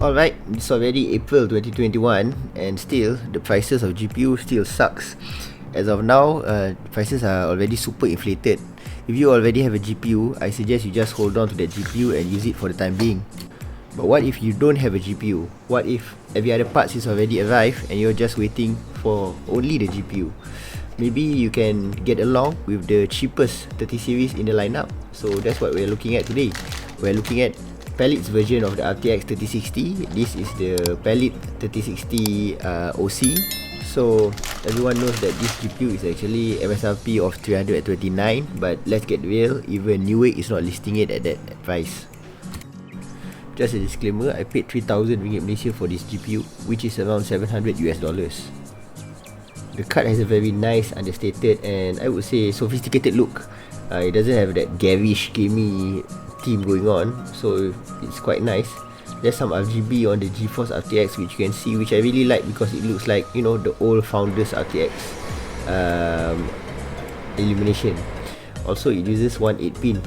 Alright, it's already April 2021 and still the prices of GPU still sucks. As of now, prices are already super inflated. If you already have a GPU, I suggest you just hold on to that GPU and use it for the time being. But what if you don't have a GPU? What if every other parts is already arrived and you're just waiting for only the GPU? Maybe you can get along with the cheapest 30 series in the lineup. So that's what we're looking at today. We're looking at Palit's version of the RTX 3060. This is the Palit 3060 OC. So everyone knows that this GPU is actually MSRP of 329, but let's get real, even Newegg is not listing it at that price. Just a disclaimer, I paid 3,000 ringgit Malaysia for this GPU, which is around $700 US. The card has a very nice, understated, and I would say sophisticated look. It doesn't have that garish, gamey theme going on, so it's quite nice. There's some RGB on the GeForce RTX which you can see, which I really like because it looks like, you know, the old Founders RTX illumination. Also, it uses one 8-pin.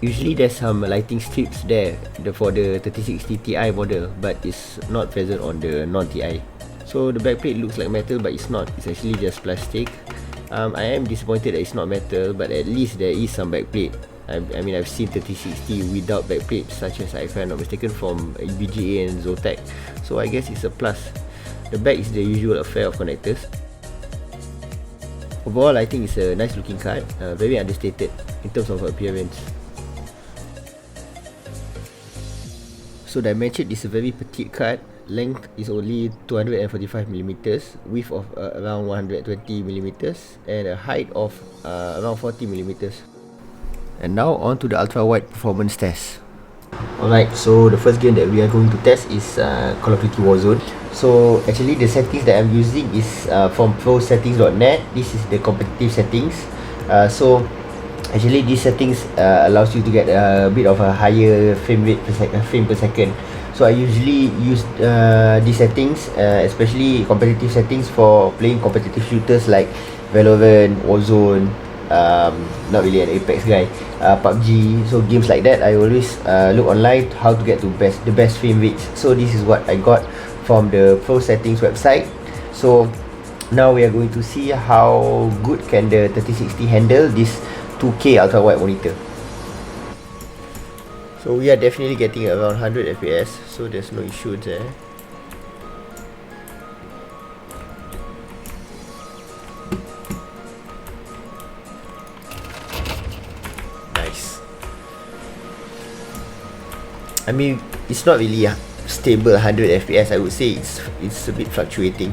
Usually there's some lighting strips there for the 3060 Ti model, but it's not present on the non-Ti. So the backplate looks like metal, but it's not. It's actually just plastic. I am disappointed that it's not metal, but at least there is some backplate. I mean, I've seen 3060 without backplate, such as, if I'm not mistaken, from BGA and Zotac. So I guess it's a plus. The back is the usual affair of connectors. Overall, I think it's a nice looking card, very understated in terms of appearance. So dimension is a very petite card. Length is only 245mm, width of around 120mm, and a height of around 40mm. And now on to the ultra-wide performance test. Alright, so the first game that we are going to test is Call of Duty Warzone. So actually the settings that I'm using is from prosettings.net. This is the competitive settings. So actually these settings allows you to get a bit of a higher frame rate frame per second. So I usually use these settings, especially competitive settings, for playing competitive shooters like Valorant, Warzone, not really an Apex guy, Pubg. So games like that, I always look online how to get to the best frame rates. So this is what I got from the Pro Settings website. So now we are going to see how good can the 3060 handle this 2K ultra wide monitor. So we are definitely getting around 100 FPS, so there's no issue there. Nice. I mean, it's not really stable 100 FPS. I would say it's a bit fluctuating.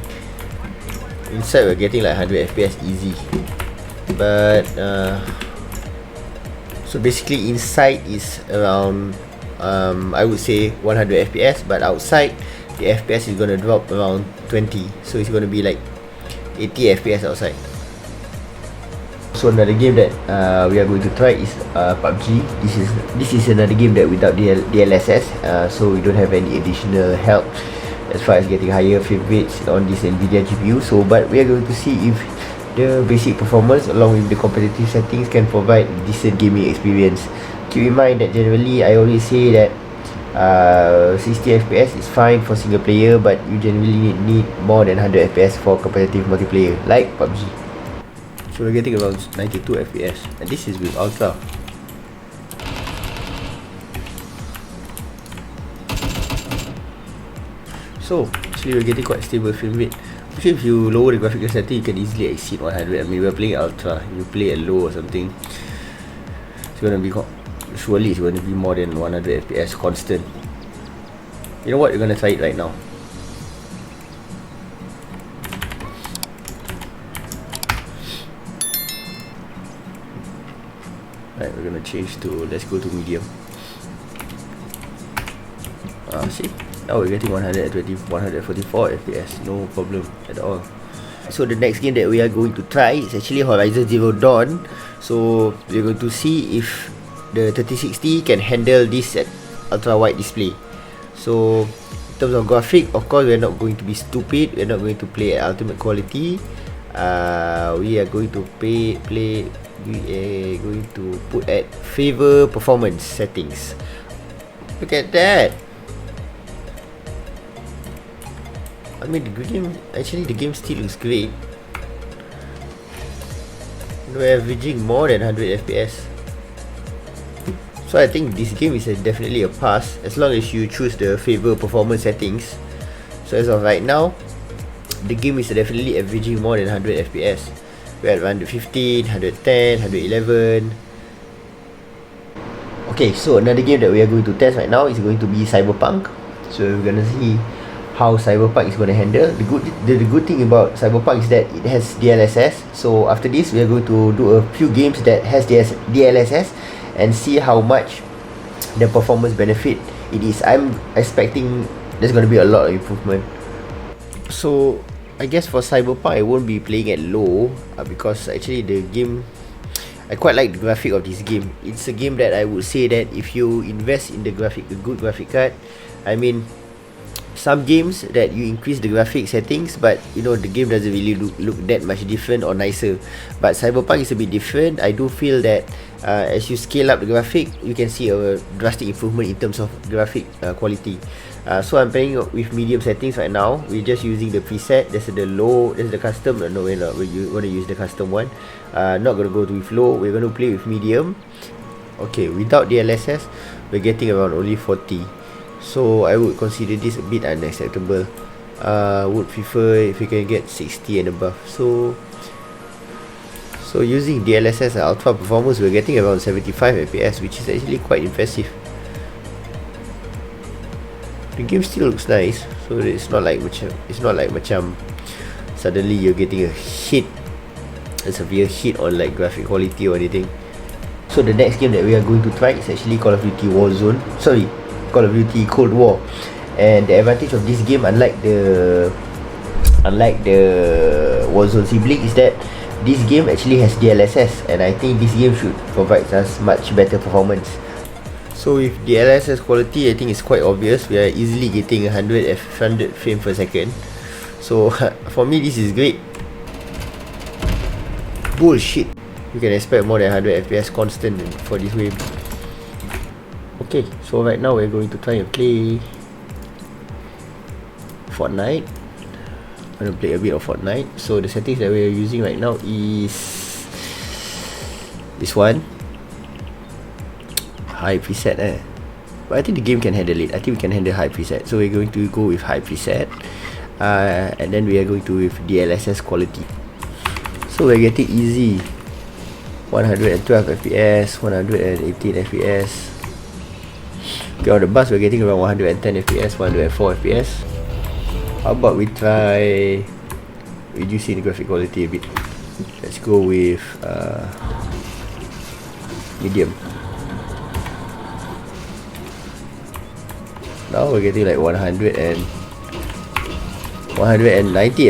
Inside we're getting like 100 FPS easy, but so basically inside is around I would say 100 FPS, but outside the FPS is gonna drop around 20, so it's gonna be like 80 FPS outside. So another game that we are going to try is Pubg. This is another game that without DLSS, so we don't have any additional help as far as getting higher frame rates on this Nvidia GPU. So but we are going to see if the basic performance along with the competitive settings can provide decent gaming experience. Keep in mind that generally I always say that 60 FPS is fine for single player, but you generally need more than 100 FPS for competitive multiplayer like PUBG. So we're getting around 92 FPS, and this is with Ultra. So actually we're getting quite stable frame rate. Actually, if you lower the graphical setting, you can easily exceed 100. I mean, we're playing Ultra. You play at low or something, it's gonna be surely it's gonna be more than 100 FPS constant. You know what? We're gonna try it right now. Right, we're gonna change to, let's go to medium. See? Now we're getting 120, 144 FPS, no problem at all. So the next game that we are going to try is actually Horizon Zero Dawn. So we're going to see if the 3060 can handle this at ultra wide display. So in terms of graphic, of course we're not going to be stupid. We're not going to play at ultimate quality. We are going to put at favor performance settings. Look at that. I mean, the game still looks great. We're averaging more than 100 FPS. So I think this game is definitely a pass as long as you choose the favor performance settings. So as of right now, the game is definitely averaging more than 100 FPS. We're at 115, 110, 111. Okay, so another game that we are going to test right now is going to be Cyberpunk. So we're gonna see how Cyberpunk is gonna handle. The good thing about Cyberpunk is that it has DLSS. So after this, we are going to do a few games that has DLSS and see how much the performance benefit it is. I'm expecting there's gonna be a lot of improvement. So I guess for Cyberpunk, I won't be playing at low because actually the game, I quite like the graphic of this game. It's a game that I would say that if you invest in the graphic, a good graphic card, I mean, some games that you increase the graphic settings, but you know the game doesn't really look that much different or nicer. But Cyberpunk is a bit different. I do feel that as you scale up the graphic, you can see a drastic improvement in terms of graphic quality. So I'm playing with medium settings right now. We're just using the preset. There's the low, there's the custom. No, we're not. We want to use the custom one. Not gonna go with low. We're gonna play with medium. Okay, without the LSS, we're getting around only 40. So I would consider this a bit unacceptable. Would prefer if we can get 60 and above. So using DLSS and ultra performance, we're getting around 75 FPS, which is actually quite impressive. The game still looks nice, so it's not like macam suddenly you're getting a severe hit on like graphic quality or anything. So the next game that we are going to try is actually Call of Duty Call of Duty Cold War. And the advantage of this game, unlike the Warzone sibling, is that this game actually has DLSS, and I think this game should provide us much better performance. So with DLSS quality, I think it's quite obvious. We are easily getting 100 frames per second. So for me, this is great. Bullshit. You can expect more than 100 FPS constant for this game. Okay, so right now we're going to try and play Fortnite. I'm going to play a bit of Fortnite. So the settings that we're using right now is this one. High preset but I think the game can handle it. I think we can handle high preset, so we're going to go with high preset, and then we are going to with DLSS quality. So we're getting easy 112 FPS, 118 FPS. Okay, on the bus we're getting around 110 FPS, 104 FPS. How about we try reducing the graphic quality a bit? Let's go with medium. Now we're getting like 190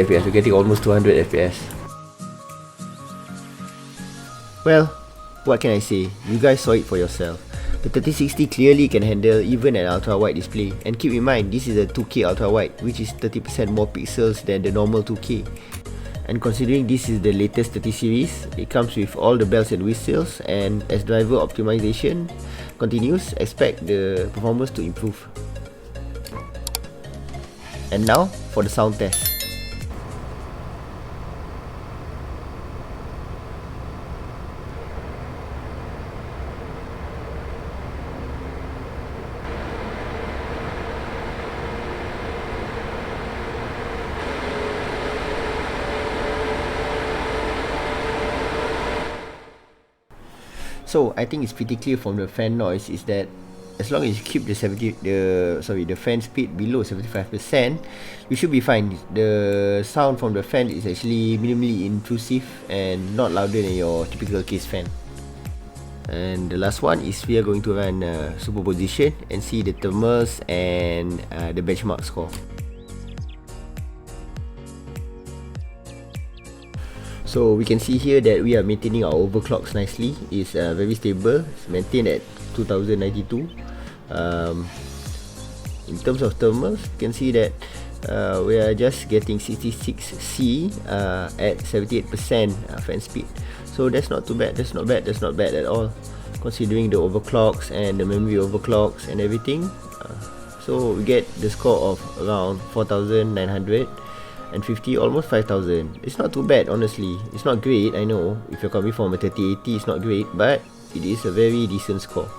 FPS. We're getting almost 200 FPS. Well, what can I say? You guys saw it for yourself. The 3060 clearly can handle even an ultra-wide display. And keep in mind, this is a 2K ultra-wide, which is 30% more pixels than the normal 2K. And considering this is the latest 30 series, it comes with all the bells and whistles, and as driver optimization continues, expect the performance to improve. And now for the sound test. So I think it's pretty clear from the fan noise is that as long as you keep the fan speed below 75%, you should be fine. The sound from the fan is actually minimally intrusive and not louder than your typical case fan. And the last one is we are going to run superposition and see the thermals and the benchmark score. So we can see here that we are maintaining our overclocks nicely. It's very stable. It's maintained at 2092. In terms of thermals, you can see that we are just getting 66C at 78% fan speed. So that's not too bad. That's not bad at all, considering the overclocks and the memory overclocks and everything. So we get the score of around 4,950, almost 5,000. It's not too bad, honestly. It's not great, I know. If you're coming from a 3080, it's not great, but it is a very decent score.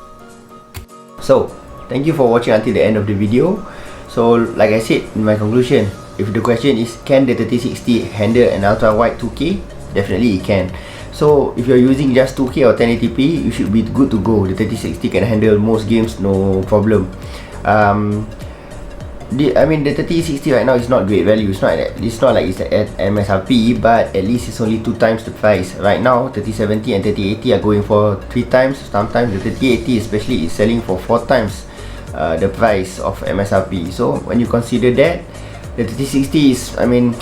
So thank you for watching until the end of the video. So like I said in my conclusion, if the question is can the 3060 handle an ultra wide 2K, definitely it can. So if you're using just 2K or 1080p, you should be good to go. The 3060 can handle most games, no problem. I mean the 3060 right now is not great value. It's not like it's at MSRP, but at least it's only 2 times the price. Right now 3070 and 3080 are going for 3 times. Sometimes the 3080 especially is selling for 4 times the price of MSRP. So when you consider that, the 3060 is, I mean,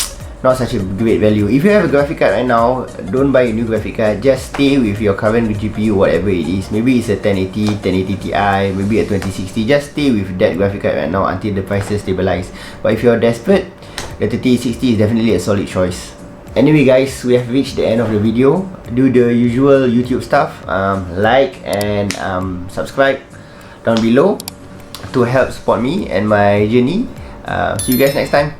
not such a great value. If you have a graphic card right now, don't buy a new graphic card. Just stay with your current GPU, whatever it is. Maybe it's a 1080, 1080 Ti, maybe a 2060. Just stay with that graphic card right now until the prices stabilize. But if you're desperate, the 3060 is definitely a solid choice. Anyway guys, we have reached the end of the video. Do the usual YouTube stuff, like and subscribe down below to help support me and my journey. See you guys next time.